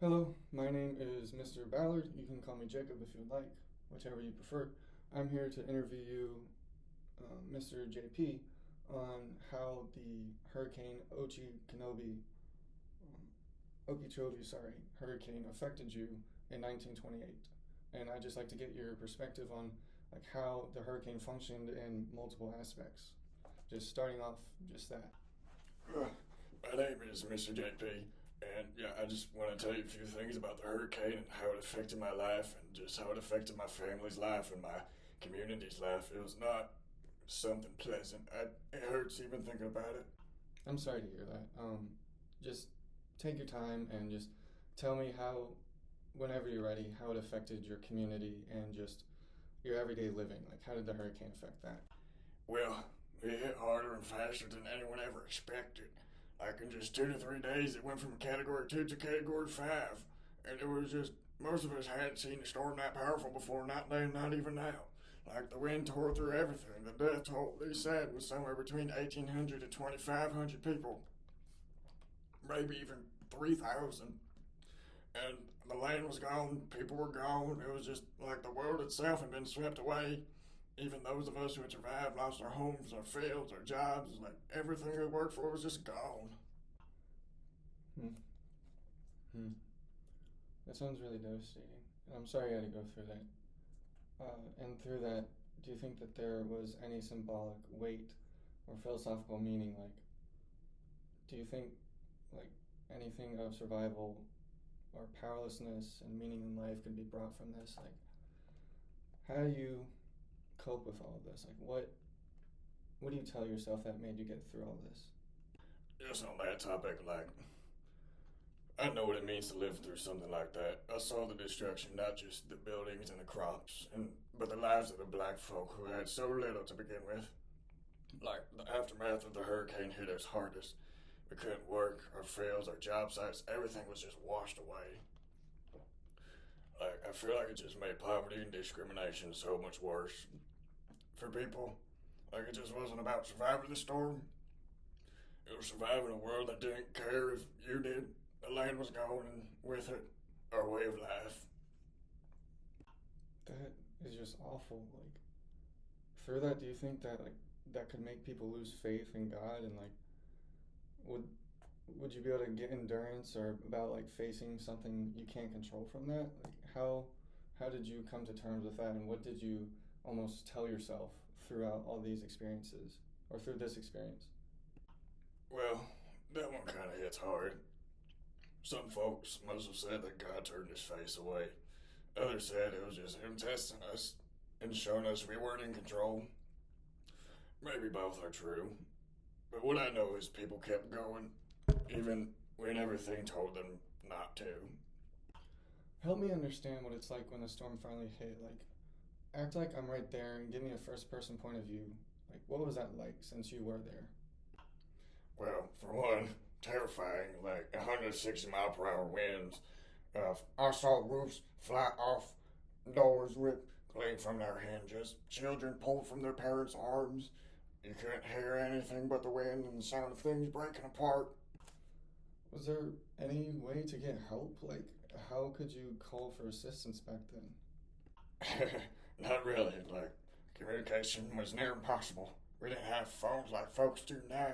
Hello, my name is Mr. Ballard. You can call me Jacob if you'd like, whichever you prefer. I'm here to interview you, Mr. JP, on how the Hurricane Okeechobe, hurricane affected you in 1928. And I'd just like to get your perspective on like how the hurricane functioned in multiple aspects. Just starting off, just that. Uh, My name is Mr. JP, and yeah, I just want to tell you a few things about the hurricane and how it affected my life and just how it affected my family's life and my community's life. It was not something pleasant. It hurts even thinking about it. I'm sorry to hear that. Just take your time and just tell me how, whenever you're ready, how it affected your community and just your everyday living. Like, how did the hurricane affect that? Well, it hit harder and faster than anyone ever expected. Like in just 2 to 3 days, it went from Category 2 to Category 5. And it was just, most of us hadn't seen a storm that powerful before, not then, not even now. Like the wind tore through everything. The death toll, they said, was somewhere between 1,800 to 2,500 people, maybe even 3,000. And the land was gone, people were gone. It was just like the world itself had been swept away. Even those of us who had survived lost our homes, our fields, our jobs. Like everything we worked for was just gone. Hmm. Hmm. That sounds really devastating. I'm sorry you had to go through that. And through that, do you think that there was any symbolic weight or philosophical meaning? Like, do you think like anything of survival or powerlessness and meaning in life could be brought from this? Like, how do you cope with all of this? Like, what do you tell yourself that made you get through all this? Just on that topic, like I know what it means to live through something like that. I saw the destruction, not just the buildings and the crops, but the lives of the black folk who had so little to begin with. Like the aftermath of the hurricane hit us hardest. We couldn't work, our fields, our job sites, everything was just washed away. Like I feel like it just made poverty and discrimination so much worse for people. Like it just wasn't about surviving the storm. It was surviving a world that didn't care if you did. The land was gone, and with it, our way of life. That is just awful. Like, through that, do you think that like that could make people lose faith in God and like would would you be able to get endurance or about like facing something you can't control from that? Like how did you come to terms with that and what did you almost tell yourself throughout all these experiences or through this experience? Well, that one kind of hits hard. Some folks must have said that God turned his face away. Others said it was just him testing us and showing us we weren't in control. Maybe both are true. But what I know is people kept going, even when everything told them not to. Help me understand what it's like when the storm finally hit. Like act like I'm right there and give me a first person point of view. Like what was that like since you were there? Well, for one, terrifying, like 160-mile-per-hour winds. I saw roofs fly off, doors rip clean from their hinges, children pulled from their parents' arms. You couldn't hear anything but the wind and the sound of things breaking apart. Was there any way to get help? Like how could you call for assistance back then? Not really, like, communication was near impossible. We didn't have phones like folks do now.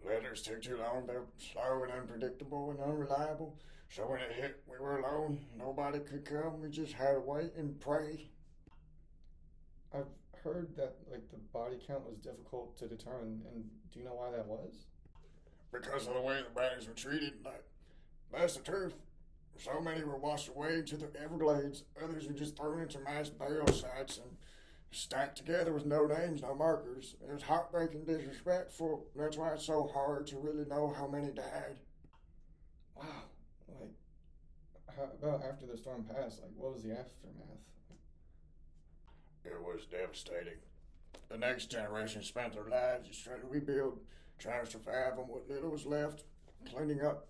Letters took too long, they were slow and unpredictable and unreliable. So when it hit, we were alone. Nobody could come. We just had to wait and pray. I've heard that like the body count was difficult to determine, and do you know why that was? Because of the way the bodies were treated. Like, that's the truth. So many were washed away to the Everglades. Others were just thrown into mass burial sites and stacked together with no names, no markers. It was heartbreaking, disrespectful. That's why it's so hard to really know how many died. Wow. Like how about after the storm passed? Like what was the aftermath? It was devastating. The next generation spent their lives just trying to rebuild, trying to survive on what little was left. Cleaning up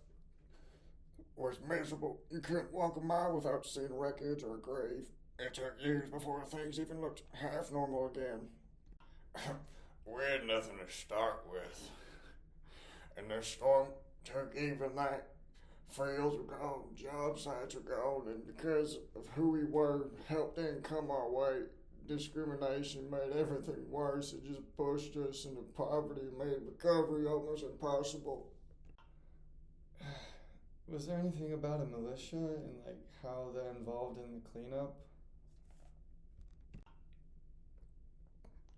was miserable. You couldn't walk a mile without seeing wreckage or a grave. It took years before things even looked half normal again. We had nothing to start with, and the storm took even that. fields were gone, job sites were gone, and because of who we were, help didn't come our way. Discrimination made everything worse. It just pushed us into poverty and made recovery almost impossible. Was there anything about a militia and like how that involved in the cleanup?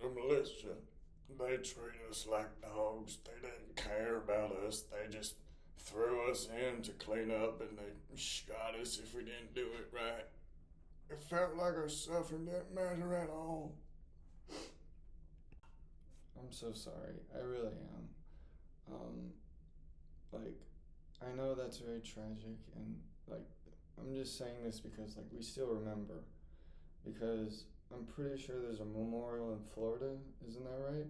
The militia, they treated us like dogs. They didn't care about us. They just threw us in to clean up and they shot us if we didn't do it right. It felt like our suffering didn't matter at all. I'm so sorry. I really am. Um, like, I know that's very tragic, and like, I'm just saying this because like we still remember. Because I'm pretty sure there's a memorial in Florida, isn't that right?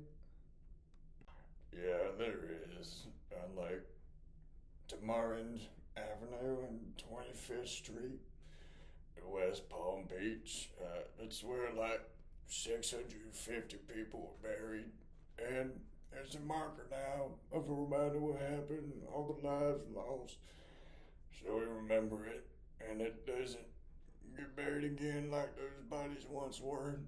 Yeah, there is. On like Tamarind Avenue and 25th Street, West Palm Beach. It's where like 650 people were buried. And there's a marker now of a reminder of what happened, all the lives lost. So we remember it, and it doesn't get buried again like those bodies once were.